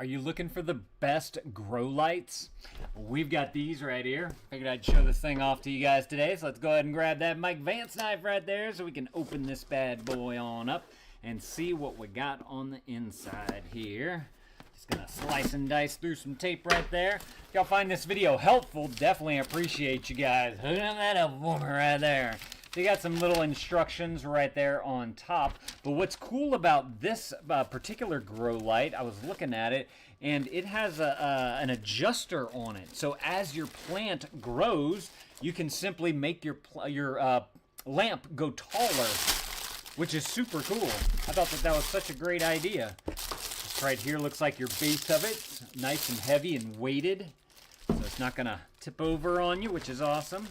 Are you looking for the best grow lights? We've got these right here. Figured I'd show this thing off to you guys today. So let's go ahead and grab that Mike Vance knife right there so we can open this bad boy on up and see what we got on the inside here. Just gonna slice and dice through some tape right there. If y'all find this video helpful, definitely appreciate you guys. Look at that up right there. So you got some little instructions right there on top. But what's cool about this particular grow light, I was looking at it, and it has an adjuster on it. So as your plant grows, you can simply make your lamp go taller, which is super cool. I thought that was such a great idea. This right here looks like your base of it. It's nice and heavy and weighted, so it's not gonna tip over on you, which is awesome.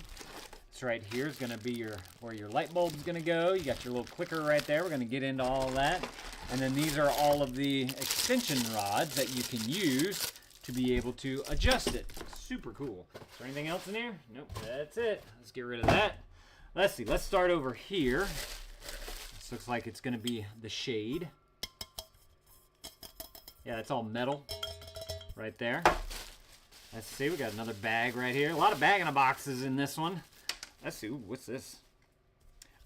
This right here is going to be where your light bulb is going to go. You got your little clicker right there. We're going to get into all that. And then these are all of the extension rods that you can use to be able to adjust it. Super cool. Is there anything else in here? Nope, that's it. Let's get rid of that. Let's see. Let's start over here. This looks like it's going to be the shade. Yeah, it's all metal right there. Let's see. We got another bag right here. A lot of bag-in-a-boxes in this one. Let's see, what's this?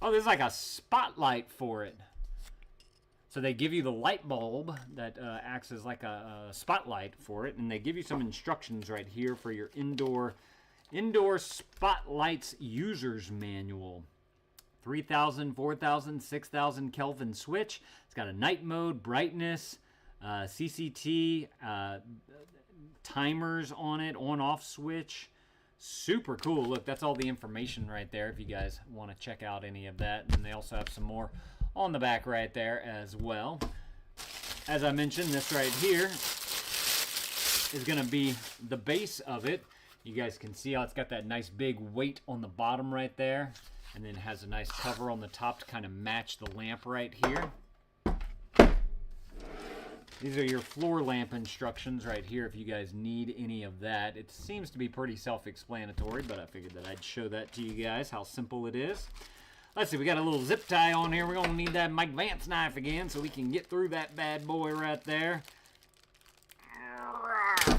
Oh, there's like a spotlight for it. So they give you the light bulb that acts as like a spotlight for it, and they give you some instructions right here for your indoor spotlights user's manual. 3000, 4000, 6000 Kelvin switch. It's got a night mode, brightness, CCT, timers on it, on-off switch. Super cool. Look, that's all the information right there if you guys want to check out any of that. And they also have some more on the back right there as well. As I mentioned, this right here is going to be the base of it. You guys can see how it's got that nice big weight on the bottom right there. And then it has a nice cover on the top to kind of match the lamp right here. These are your floor lamp instructions right here if you guys need any of that. It seems to be pretty self-explanatory, but I figured that I'd show that to you guys, how simple it is. Let's see, we got a little zip tie on here. We're going to need that Mike Vance knife again so we can get through that bad boy right there.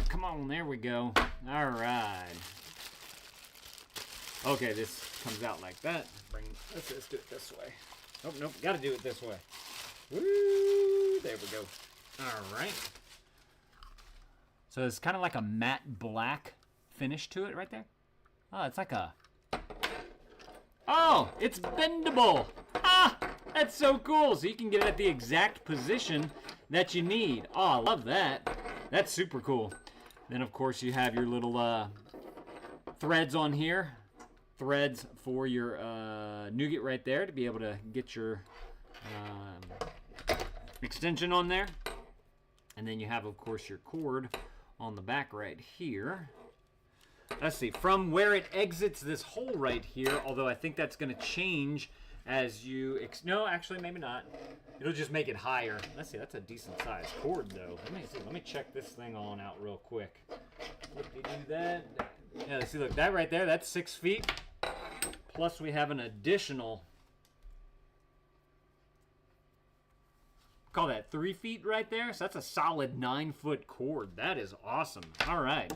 Come on, there we go. All right. Okay, this comes out like that. Let's just do it this way. Oh, nope, got to do it this way. Woo, there we go. All right. So it's kind of like a matte black finish to it right there. Oh, it's like a... Oh, it's bendable. Ah, that's so cool. So you can get it at the exact position that you need. Oh, I love that. That's super cool. Then, of course, you have your little threads on here. Threads for your nougat right there to be able to get your extension on there. And then you have, of course, your cord on the back right here. Let's see, from where it exits this hole right here, although I think that's going to change as you... No, actually, maybe not. It'll just make it higher. Let's see, that's a decent size cord, though. Let me see. Let me check this thing on out real quick. Let me do that. Yeah, see, look, that right there, that's 6 feet. Plus, we have an additional... Call that 3 feet right there. So that's a solid 9-foot cord. That is awesome. All right.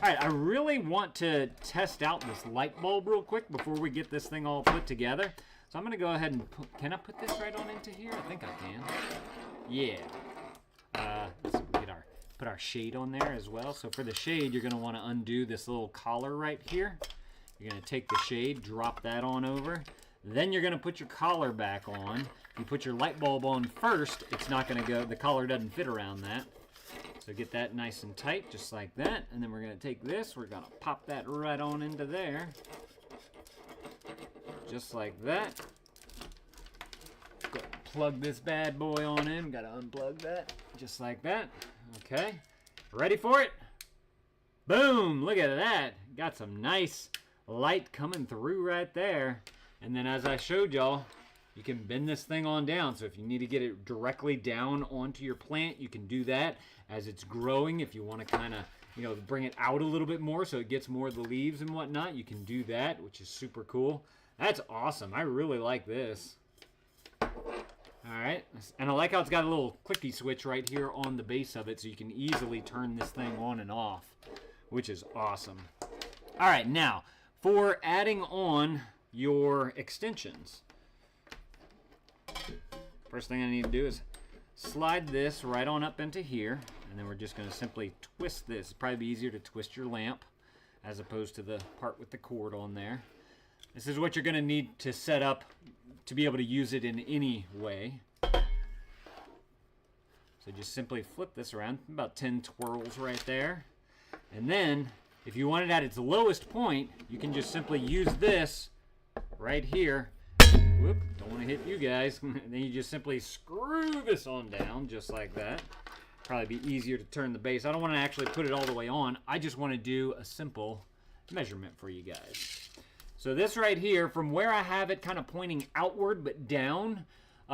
All right, I really want to test out this light bulb real quick before we get this thing all put together. So I'm going to go ahead and put... Can I put this right on into here? I think I can. Yeah. Let's put our shade on there as well. So for the shade, you're going to want to undo this little collar right here. You're going to take the shade, drop that on over. Then you're going to put your collar back on. You put your light bulb on first, it's not going to go, the collar doesn't fit around that. So get that nice and tight, just like that. And then we're going to take this, we're going to pop that right on into there. Just like that. Go plug this bad boy on in. Got to unplug that, just like that. Okay, ready for it? Boom, look at that. Got some nice light coming through right there. And then as I showed y'all, you can bend this thing on down. So if you need to get it directly down onto your plant, you can do that as it's growing. If you want to kind of, bring it out a little bit more so it gets more of the leaves and whatnot, you can do that, which is super cool. That's awesome. I really like this. Alright, and I like how it's got a little clicky switch right here on the base of it, so you can easily turn this thing on and off, which is awesome. Alright, now, for adding on your extensions. First thing I need to do is slide this right on up into here, and then we're just going to simply twist this. It'd probably be easier to twist your lamp as opposed to the part with the cord on there. This is what you're going to need to set up to be able to use it in any way. So just simply flip this around, about 10 twirls right there. And then, if you want it at its lowest point, you can just simply use this right here. Whoop, don't want to hit you guys. Then you just simply screw this on down, just like that. Probably be easier to turn the base. I don't want to actually put it all the way on. I just want to do a simple measurement for you guys. So this right here, from where I have it kind of pointing outward but down,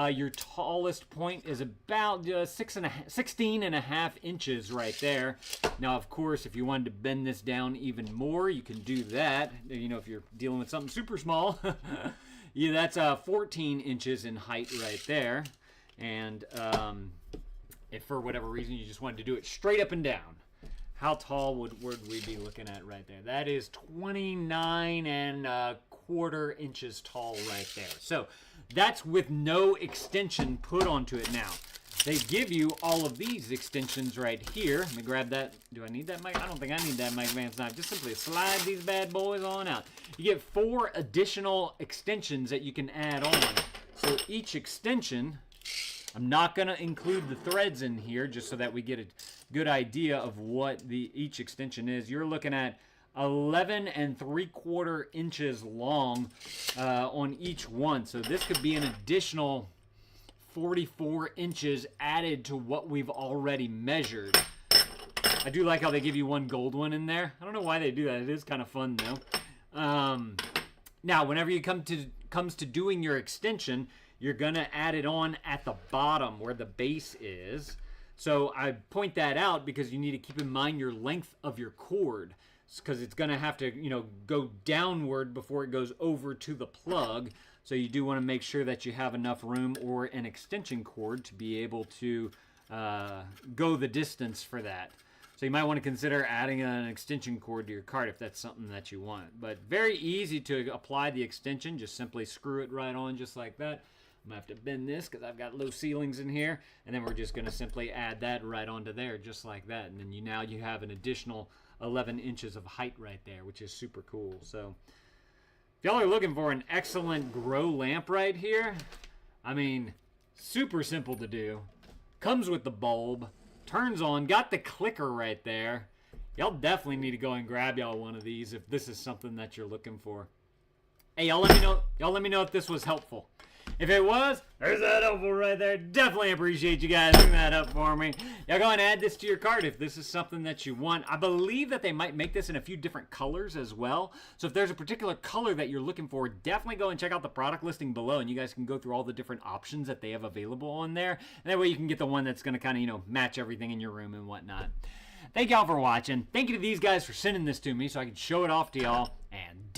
your tallest point is about 16 and a half inches right there. Now, of course, if you wanted to bend this down even more, you can do that. You know, if you're dealing with something super small, yeah, that's 14 inches in height right there. And if for whatever reason you just wanted to do it straight up and down, how tall would we be looking at right there? That is 29 and a quarter inches tall right there. So that's with no extension put onto it now. They give you all of these extensions right here. Let me grab that. Do I need that mic? I don't think I need that mic Vance knife. Just simply slide these bad boys on out. You get 4 additional extensions that you can add on. So each extension, I'm not going to include the threads in here just so that we get a good idea of what each extension is. You're looking at 11 3/4 inches long on each one. So this could be an additional 44 inches added to what we've already measured. I do like how they give you one gold one in there. I don't know why they do that. It is kind of fun though. Now, whenever you comes to doing your extension, you're going to add it on at the bottom where the base is. So I point that out because you need to keep in mind your length of your cord, because it's going to have to, you know, go downward before it goes over to the plug. So you do want to make sure that you have enough room or an extension cord to be able to go the distance for that. So you might want to consider adding an extension cord to your cart if that's something that you want. But very easy to apply the extension. Just simply screw it right on just like that. I'm going to have to bend this because I've got low ceilings in here. And then we're just going to simply add that right onto there just like that. And then now you have an additional 11 inches of height right there, which is super cool. So if y'all are looking for an excellent grow lamp right here, I mean, super simple to do. Comes with the bulb, turns on, got the clicker right there. Y'all definitely need to go and grab y'all one of these if this is something that you're looking for. Hey, y'all let me know. Y'all let me know if this was helpful. If it was, there's that helpful right there. Definitely appreciate you guys hooking that up for me. Y'all go and add this to your cart if this is something that you want. I believe that they might make this in a few different colors as well. So if there's a particular color that you're looking for, definitely go and check out the product listing below, and you guys can go through all the different options that they have available on there. And that way you can get the one that's going to kind of, you know, match everything in your room and whatnot. Thank y'all for watching. Thank you to these guys for sending this to me so I can show it off to y'all. And